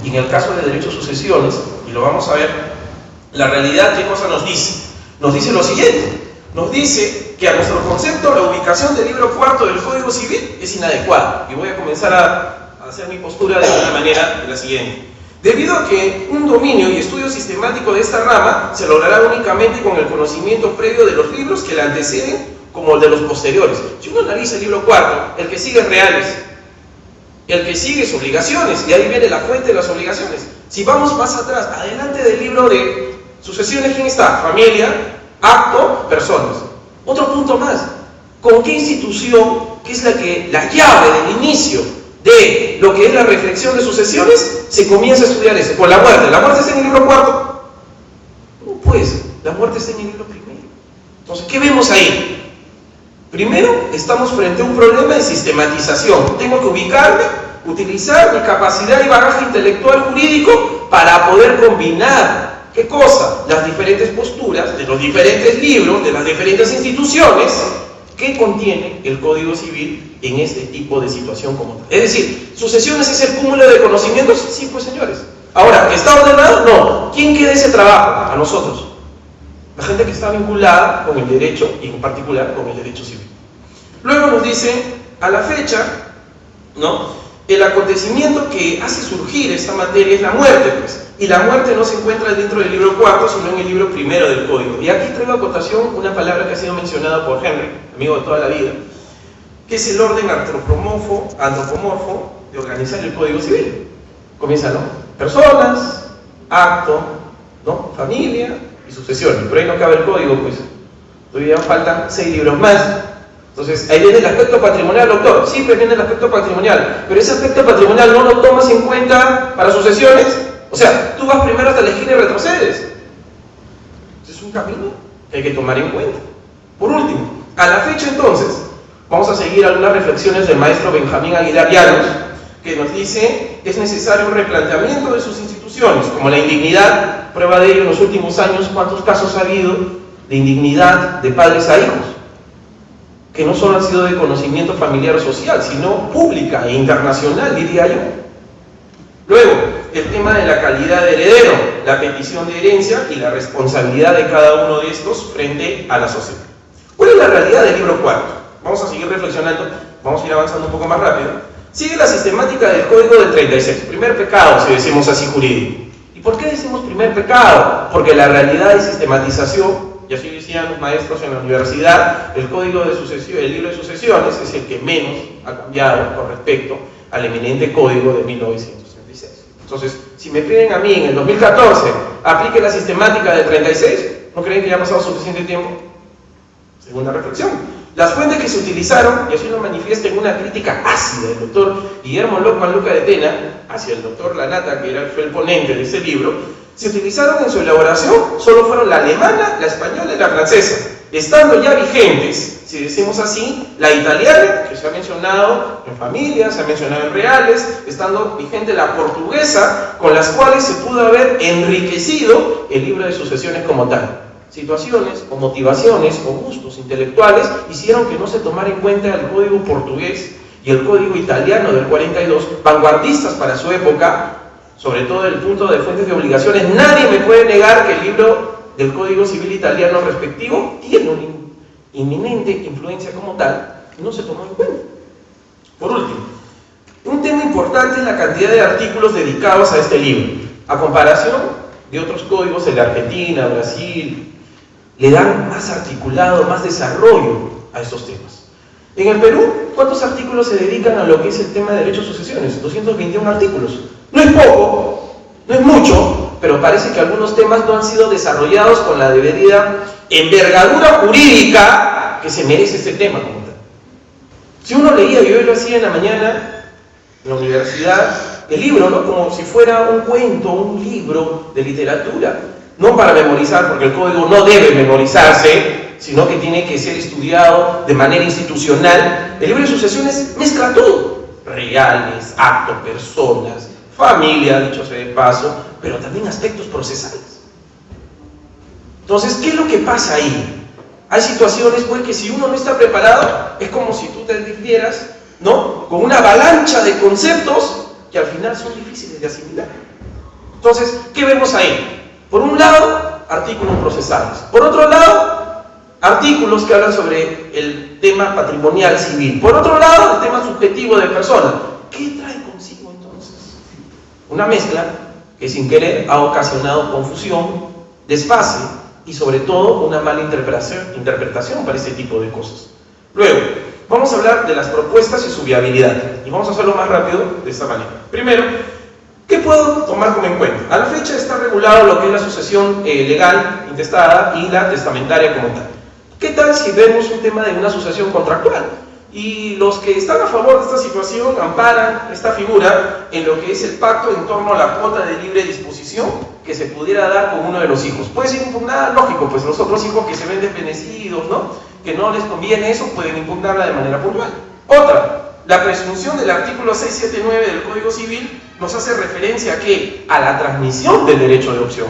Y en el caso de derecho a sucesiones, y lo vamos a ver, la realidad, ¿qué cosa nos dice? Nos dice lo siguiente. Nos dice que a nuestro concepto la ubicación del libro cuarto del Código Civil es inadecuada. Y voy a comenzar a hacer mi postura de una manera de la siguiente. Debido a que un dominio y estudio sistemático de esta rama se logrará únicamente con el conocimiento previo de los libros que la anteceden como el de los posteriores. Si uno analiza el libro cuarto, el que sigue es reales, el que sigue es obligaciones, y ahí viene la fuente de las obligaciones. Si vamos más atrás, adelante del libro de sucesiones, ¿quién está? Familia, acto, personas. Otro punto más, ¿con qué institución, que es la llave del inicio de lo que es la reflexión de sucesiones, se comienza a estudiar eso? Con la muerte. ¿La muerte está en el libro cuarto? No, pues, la muerte está en el libro primero. Entonces, ¿qué vemos ahí? Primero, estamos frente a un problema de sistematización. Tengo que ubicarme, utilizar mi capacidad y bagaje intelectual jurídico para poder combinar, ¿qué cosa? Las diferentes posturas de los diferentes libros, de las diferentes instituciones que contiene el Código Civil en este tipo de situación como tal. Es decir, ¿sucesiones es el cúmulo de conocimientos? Sí, pues señores. Ahora, ¿está ordenado? No. ¿Quién queda ese trabajo? A nosotros. La gente que está vinculada con el derecho y en particular con el derecho civil. Luego nos dice, a la fecha, ¿no?, el acontecimiento que hace surgir esta materia es la muerte, pues. Y la muerte no se encuentra dentro del libro cuarto, sino en el libro primero del Código. Y aquí traigo a acotación una palabra que ha sido mencionada por Henry, amigo de toda la vida, que es el orden antropomorfo de organizar el Código Civil. Comienza, ¿no? Personas, acto, ¿no?, familia y sucesiones. Pero ahí no cabe el Código, pues. Todavía faltan 6 libros más. Entonces, ahí viene el aspecto patrimonial, doctor. Sí, pues viene el aspecto patrimonial, pero ese aspecto patrimonial no lo tomas en cuenta para sucesiones. O sea, tú vas primero hasta la esquina y retrocedes. Es un camino que hay que tomar en cuenta. Por último, a la fecha entonces, vamos a seguir algunas reflexiones del maestro Benjamín Aguilar Llanos, que nos dice que es necesario un replanteamiento de sus instituciones, como la indignidad. Prueba de ello en los últimos años, ¿cuántos casos ha habido de indignidad de padres a hijos? Que no solo han sido de conocimiento familiar o social, sino pública e internacional, diría yo. Luego, el tema de la calidad de heredero, la petición de herencia y la responsabilidad de cada uno de estos frente a la sociedad. ¿Cuál es la realidad del libro cuarto? Vamos a seguir reflexionando, vamos a ir avanzando un poco más rápido. Sigue la sistemática del Código del 36, primer pecado, si decimos así jurídico. ¿Y por qué decimos primer pecado? Porque la realidad de sistematización, y así decían los maestros en la universidad, el Código de Sucesión, el libro de sucesiones es el que menos ha cambiado con respecto al eminente Código de 1936. Entonces, si me piden a mí en el 2014 aplique la sistemática del 36, ¿no creen que ya ha pasado suficiente tiempo? Segunda reflexión. Las fuentes que se utilizaron, y así lo manifiesta en una crítica ácida del doctor Guillermo López Luca de Tena hacia el doctor Lanata, que fue el ponente de ese libro, se utilizaron en su elaboración, solo fueron la alemana, la española y la francesa, estando ya vigentes, si decimos así, la italiana, que se ha mencionado en familias, se ha mencionado en reales, estando vigente la portuguesa, con las cuales se pudo haber enriquecido el libro de sucesiones como tal. Situaciones o motivaciones o gustos intelectuales hicieron que no se tomara en cuenta el código portugués y el código italiano del 42, vanguardistas para su época, sobre todo desde el punto de fuentes de obligaciones. Nadie me puede negar que el libro del Código Civil italiano respectivo tiene una inminente influencia como tal, y no se tomó en cuenta. Por último, un tema importante es la cantidad de artículos dedicados a este libro. A comparación de otros códigos, el de Argentina, Brasil, le dan más articulado, más desarrollo a estos temas. En el Perú, ¿cuántos artículos se dedican a lo que es el tema de derechos de sucesiones? 221 artículos. No es poco, no es mucho, pero parece que algunos temas no han sido desarrollados con la debida envergadura jurídica que se merece este tema como tal. Si uno leía, yo lo hacía en la mañana en la universidad, el libro, ¿no?, como si fuera un cuento, un libro de literatura, no para memorizar, porque el código no debe memorizarse, sino que tiene que ser estudiado de manera institucional. El libro de sucesiones mezcla todo: reales, actos, personas, familia, dicho sea de paso, pero también aspectos procesales. Entonces, ¿qué es lo que pasa ahí? Hay situaciones, pues, que si uno no está preparado, es como si tú te difieras, ¿no?, con una avalancha de conceptos que al final son difíciles de asimilar. Entonces, ¿qué vemos ahí? Por un lado, artículos procesables. Por otro lado, artículos que hablan sobre el tema patrimonial civil. Por otro lado, el tema subjetivo de persona. ¿Qué trae consigo entonces? Una mezcla que sin querer ha ocasionado confusión, desfase y sobre todo una mala interpretación para este tipo de cosas. Luego, vamos a hablar de las propuestas y su viabilidad. Y vamos a hacerlo más rápido de esta manera. Primero, ¿qué puedo tomar como en cuenta? A la fecha está regulado lo que es la sucesión legal, intestada y la testamentaria como tal. ¿Qué tal si vemos un tema de una sucesión contractual? Y los que están a favor de esta situación amparan esta figura en lo que es el pacto en torno a la cuota de libre disposición que se pudiera dar con uno de los hijos. Puede ser impugnada, lógico, pues los otros hijos que se ven desvenecidos, ¿no?, que no les conviene eso, pueden impugnarla de manera puntual. Otra, la presunción del artículo 679 del Código Civil nos hace referencia a ¿qué? A la transmisión del derecho de opción.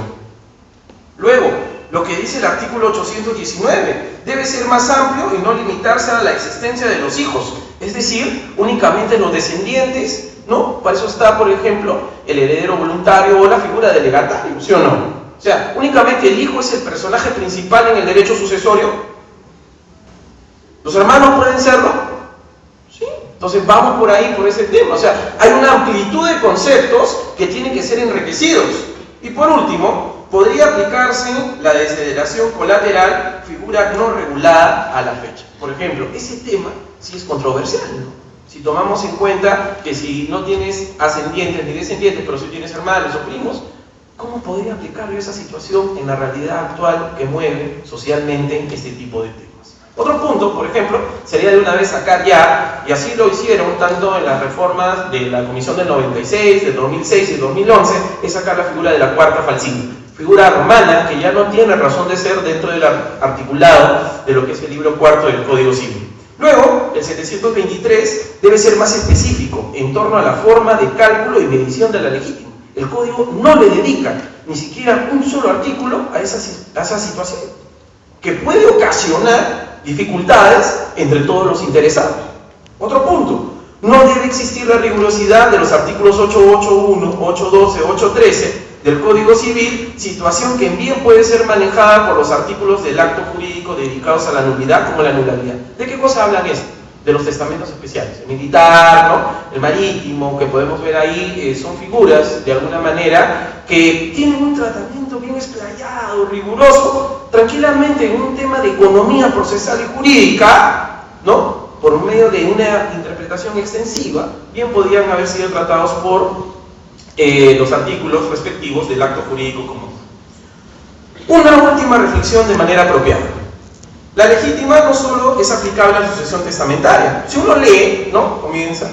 Luego, lo que dice el artículo 819, debe ser más amplio y no limitarse a la existencia de los hijos, es decir, únicamente los descendientes, ¿no? Para eso está, por ejemplo, el heredero voluntario o la figura de legatario, ¿sí o no? O sea, únicamente el hijo es el personaje principal en el derecho sucesorio. ¿Los hermanos pueden serlo? Sí. Entonces vamos por ahí, por ese tema. O sea, hay una amplitud de conceptos que tienen que ser enriquecidos. Y por último, podría aplicarse la desheredación colateral, figura no regulada a la fecha. Por ejemplo, ese tema sí es controversial, ¿no? Si tomamos en cuenta que si no tienes ascendientes ni descendientes, pero si tienes hermanos o primos, ¿cómo podría aplicar esa situación en la realidad actual que mueve socialmente este tipo de temas? Otro punto, por ejemplo, sería de una vez sacar ya, y así lo hicieron tanto en las reformas de la Comisión del 96, del 2006 y del 2011, es sacar la figura de la cuarta falsina. Figura romana que ya no tiene razón de ser dentro del articulado de lo que es el libro cuarto del Código Civil. Luego, el 723 debe ser más específico en torno a la forma de cálculo y medición de la legítima. El Código no le dedica ni siquiera un solo artículo a esa situación, que puede ocasionar dificultades entre todos los interesados. Otro punto, no debe existir la rigurosidad de los artículos 881, 812, 813 del Código Civil, situación que bien puede ser manejada por los artículos del acto jurídico dedicados a la nulidad como la nulabilidad. ¿De qué cosa hablan esto? De los testamentos especiales, el militar, ¿no?, el marítimo, que podemos ver ahí, son figuras de alguna manera que tienen un tratamiento bien explayado, riguroso, tranquilamente en un tema de economía procesal y jurídica, ¿no?, por medio de una interpretación extensiva, bien podrían haber sido tratados por los artículos respectivos del acto jurídico común. Una última reflexión de manera apropiada. La legítima no solo es aplicable a la sucesión testamentaria. Si uno lee, ¿no?, comienza,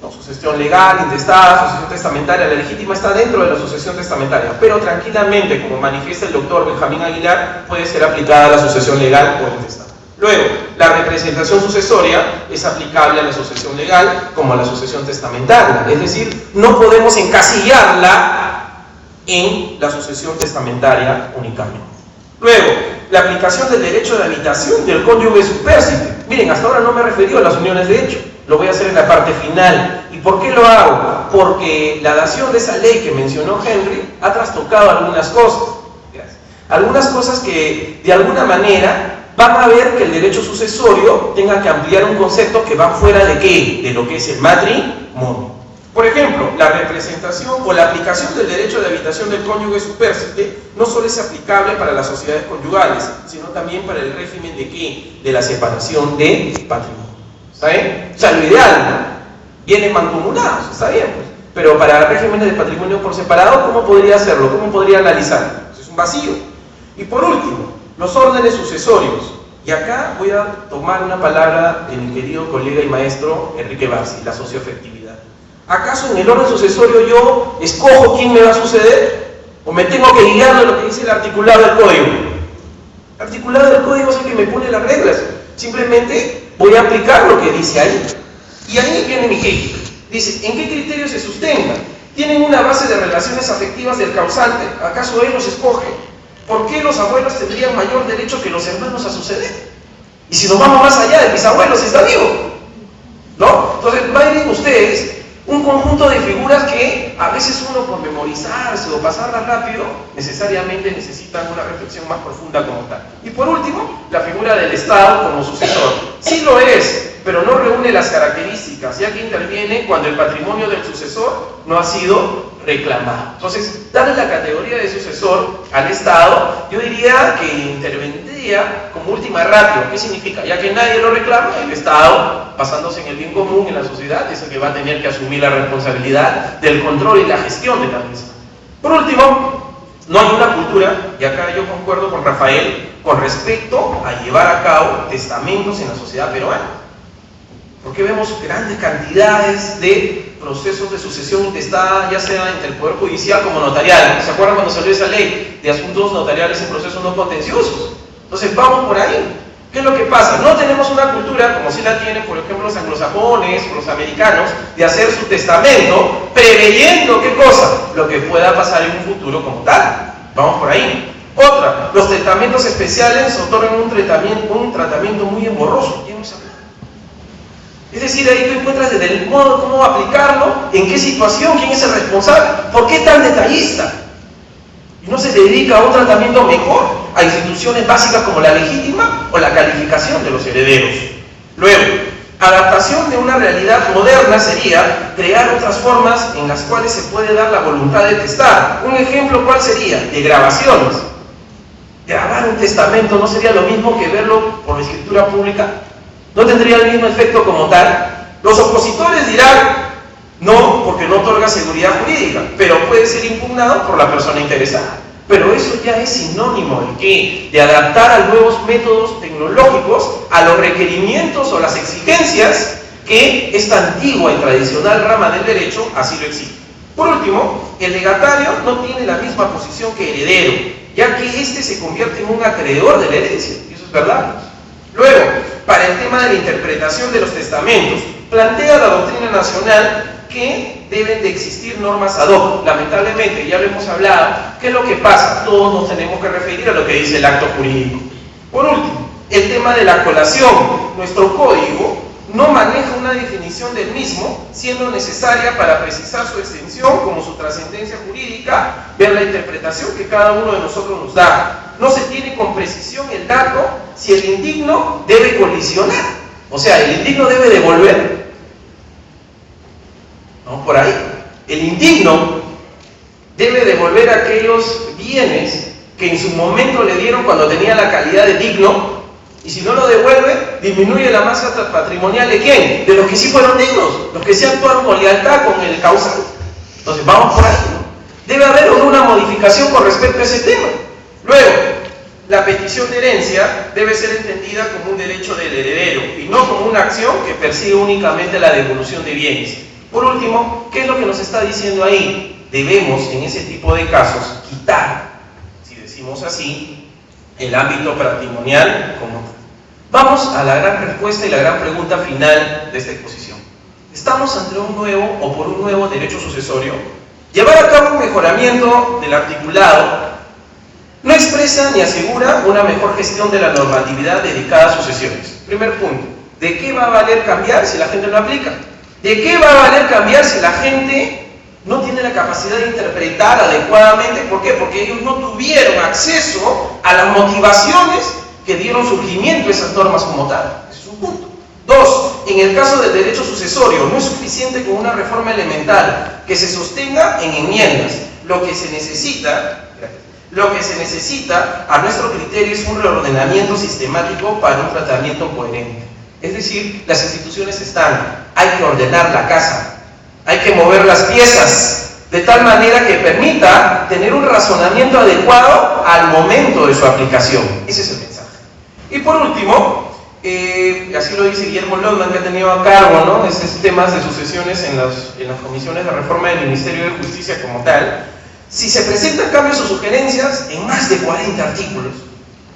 ¿no?, sucesión legal, intestada, sucesión testamentaria, la legítima está dentro de la sucesión testamentaria, pero tranquilamente, como manifiesta el doctor Benjamín Aguilar, puede ser aplicada a la sucesión legal o intestada. Luego, la representación sucesoria es aplicable a la sucesión legal como a la sucesión testamentaria, es decir, no podemos encasillarla en la sucesión testamentaria únicamente. Luego, la aplicación del derecho de habitación del cónyuge supérsite. Miren, hasta ahora no me he referido a las uniones de hecho, lo voy a hacer en la parte final. ¿Y por qué lo hago? Porque la dación de esa ley que mencionó Henry ha trastocado algunas cosas. Algunas cosas que de alguna manera van a ver que el derecho sucesorio tenga que ampliar un concepto que va fuera de ¿qué? De lo que es el matrimonio. Por ejemplo, la representación o la aplicación del derecho de habitación del cónyuge supérsite no solo es aplicable para las sociedades conyugales, sino también para el régimen de ¿qué? De la separación de patrimonio. ¿Está bien? O sea, lo ideal, ¿no?, vienen mancomunados, está bien, pues. Pero para regímenes de patrimonio por separado, ¿cómo podría hacerlo? ¿Cómo podría analizarlo? Pues es un vacío. Y por último, los órdenes sucesorios. Y acá voy a tomar una palabra de mi querido colega y maestro Enrique Barsi, la socioafectividad. ¿Acaso en el orden sucesorio yo escojo quién me va a suceder? ¿O me tengo que guiar de lo que dice el articulado del código? El articulado del código es el que me pone las reglas. Simplemente voy a aplicar lo que dice ahí. Y ahí viene mi crítica. Dice, ¿en qué criterios se sustenta? ¿Tienen una base de relaciones afectivas del causante? ¿Acaso él los escoge? ¿Por qué los abuelos tendrían mayor derecho que los hermanos a suceder? Y si nos vamos más allá del bisabuelo, si está vivo, ¿no? Entonces, miren ustedes un conjunto de figuras que a veces uno por memorizarse o pasarlas rápido necesariamente necesitan una reflexión más profunda como tal. Y por último, la figura del Estado como sucesor. Sí lo es, pero no reúne las características, ya que interviene cuando el patrimonio del sucesor no ha sido reclamado. Entonces, darle la categoría de sucesor al Estado, yo diría que intervendría como última ratio. ¿Qué significa? Ya que nadie lo reclama, el Estado, basándose en el bien común en la sociedad, es el que va a tener que asumir la responsabilidad del control y la gestión de la misma. Por último, no hay una cultura, y acá yo concuerdo con Rafael, con respecto a llevar a cabo testamentos en la sociedad peruana. Porque vemos grandes cantidades de procesos de sucesión intestada, ya sea entre el Poder Judicial como notarial. ¿Se acuerdan cuando salió esa ley de asuntos notariales en procesos no contenciosos? Entonces vamos por ahí. ¿Qué es lo que pasa? No tenemos una cultura, como sí la tienen, por ejemplo, los anglosajones o los americanos, de hacer su testamento preveyendo, ¿qué cosa? Lo que pueda pasar en un futuro como tal. Vamos por ahí. Otra, los testamentos especiales otorgan un tratamiento muy emborroso. ¿Quién nos habla? Es decir, ahí tú encuentras desde el modo cómo aplicarlo, en qué situación, quién es el responsable, por qué tan detallista. Y no se dedica a un tratamiento mejor a instituciones básicas como la legítima o la calificación de los herederos. Luego, adaptación de una realidad moderna sería crear otras formas en las cuales se puede dar la voluntad de testar. Un ejemplo, ¿cuál sería? De grabaciones. Grabar un testamento no sería lo mismo que verlo por escritura pública. ¿No tendría el mismo efecto como tal? Los opositores dirán, no, porque no otorga seguridad jurídica, pero puede ser impugnado por la persona interesada. Pero eso ya es sinónimo ¿de qué? De adaptar a nuevos métodos tecnológicos a los requerimientos o las exigencias que esta antigua y tradicional rama del derecho así lo exige. Por último, el legatario no tiene la misma posición que heredero, ya que éste se convierte en un acreedor de la herencia, y eso es verdad. Luego, para el tema de la interpretación de los testamentos, plantea la doctrina nacional que deben de existir normas ad hoc. Lamentablemente, ya lo hemos hablado, ¿qué es lo que pasa? Todos nos tenemos que referir a lo que dice el acto jurídico. Por último, el tema de la colación. Nuestro código no maneja una definición del mismo, siendo necesaria para precisar su extensión como su trascendencia jurídica, ver la interpretación que cada uno de nosotros nos da. No se tiene con precisión el dato si el indigno debe colisionar, o sea, el indigno debe devolver. Vamos por ahí. El indigno debe devolver aquellos bienes que en su momento le dieron cuando tenía la calidad de digno, y si no lo devuelve, disminuye la masa patrimonial de ¿quién? De los que sí fueron dignos, los que sí actuaron con lealtad con el causal. Entonces vamos por ahí, ¿no? Debe haber una modificación con respecto a ese tema. Luego, la petición de herencia debe ser entendida como un derecho del heredero y no como una acción que persigue únicamente la devolución de bienes. Por último, ¿qué es lo que nos está diciendo ahí? Debemos, en ese tipo de casos, quitar, si decimos así, el ámbito patrimonial como tal. Vamos a la gran respuesta y la gran pregunta final de esta exposición. ¿Estamos ante un nuevo o por un nuevo derecho sucesorio? Llevar a cabo un mejoramiento del articulado no expresa ni asegura una mejor gestión de la normatividad dedicada a sucesiones. Primer punto, ¿de qué va a valer cambiar si la gente no aplica? ¿De qué va a valer cambiar si la gente no tiene la capacidad de interpretar adecuadamente? ¿Por qué? Porque ellos no tuvieron acceso a las motivaciones que dieron surgimiento a esas normas como tal. Ese es un punto. Dos, en el caso del derecho sucesorio, no es suficiente con una reforma elemental que se sostenga en enmiendas. Lo que se necesita a nuestro criterio es un reordenamiento sistemático para un tratamiento coherente. Es decir, las instituciones están, hay que ordenar la casa, hay que mover las piezas de tal manera que permita tener un razonamiento adecuado al momento de su aplicación. Ese es el mensaje. Y por último, así lo dice Guillermo Lodman, que ha tenido a cargo, ¿no?, esos temas de sucesiones en las comisiones de reforma del Ministerio de Justicia como tal. Si se presentan cambios o sugerencias en más de 40 artículos,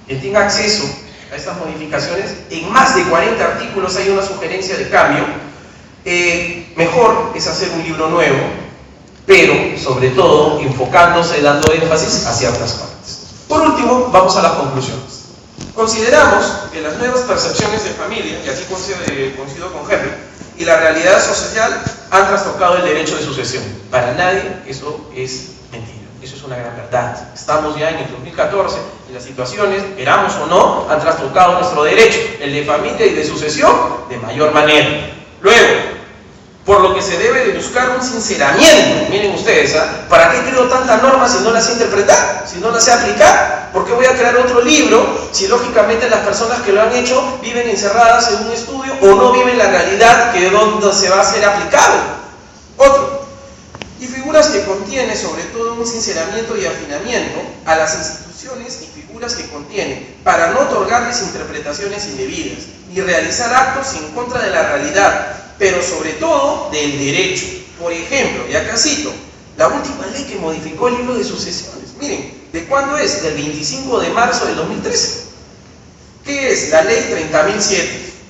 quien tenga acceso a estas modificaciones, en más de 40 artículos hay una sugerencia de cambio, mejor es hacer un libro nuevo, pero sobre todo enfocándose, dando énfasis a ciertas partes. Por último, vamos a las conclusiones. Consideramos que las nuevas percepciones de familia, y aquí coincido con Henry, y la realidad social han trastocado el derecho de sucesión. Para nadie eso es mentira, eso es una gran verdad. Estamos ya en el 2014 y las situaciones, queramos o no, han trastocado nuestro derecho, el de familia y de sucesión, de mayor manera. Luego, por lo que se debe de buscar un sinceramiento. Miren ustedes, ¿para qué creo tantas normas si no las sé interpretar? Si no las sé aplicar. ¿Por qué voy a crear otro libro si lógicamente las personas que lo han hecho viven encerradas en un estudio o no viven la realidad que es donde se va a hacer aplicable? Otro. Y figuras que contiene sobre todo un sinceramiento y afinamiento a las instituciones y figuras que contienen para no otorgarles interpretaciones indebidas ni realizar actos en contra de la realidad, pero sobre todo del derecho. Por ejemplo, y acá cito, la última ley que modificó el libro de sucesiones. Miren, ¿de cuándo es? Del 25 de marzo del 2013. ¿Qué es? La ley 30.007,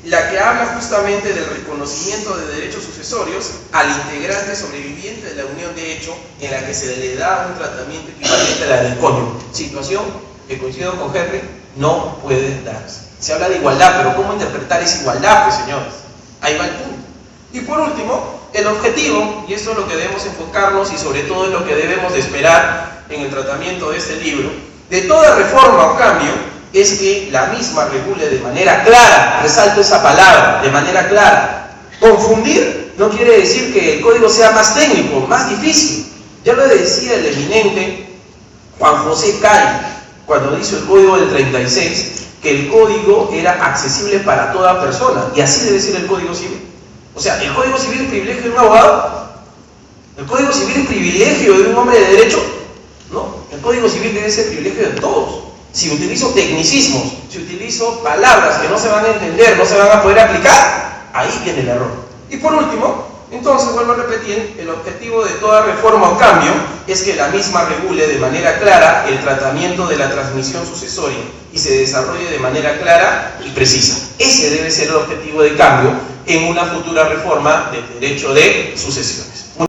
la que habla justamente del reconocimiento de derechos sucesorios al integrante sobreviviente de la unión de hecho, en la que se le da un tratamiento equivalente a la del cónyuge. Situación que, coincido con Henry, no puede darse. Se habla de igualdad, pero ¿cómo interpretar esa igualdad, pues, señores? Ahí va el punto. Y por último, el objetivo, y esto es lo que debemos enfocarnos y sobre todo es lo que debemos de esperar en el tratamiento de este libro, de toda reforma o cambio, es que la misma regule de manera clara, resalto esa palabra, de manera clara. Confundir no quiere decir que el código sea más técnico, más difícil. Ya lo decía el eminente Juan José Cay, cuando hizo el código del 36, que el código era accesible para toda persona, y así debe ser el código civil. O sea, ¿el código civil es privilegio de un abogado? ¿El código civil es privilegio de un hombre de derecho? No, el código civil debe ser privilegio de todos. Si utilizo tecnicismos, si utilizo palabras que no se van a entender, no se van a poder aplicar, ahí viene el error. Y por último, entonces vuelvo a repetir, el objetivo de toda reforma o cambio es que la misma regule de manera clara el tratamiento de la transmisión sucesoria y se desarrolle de manera clara y precisa. Ese debe ser el objetivo de cambio en una futura reforma del derecho de sucesiones.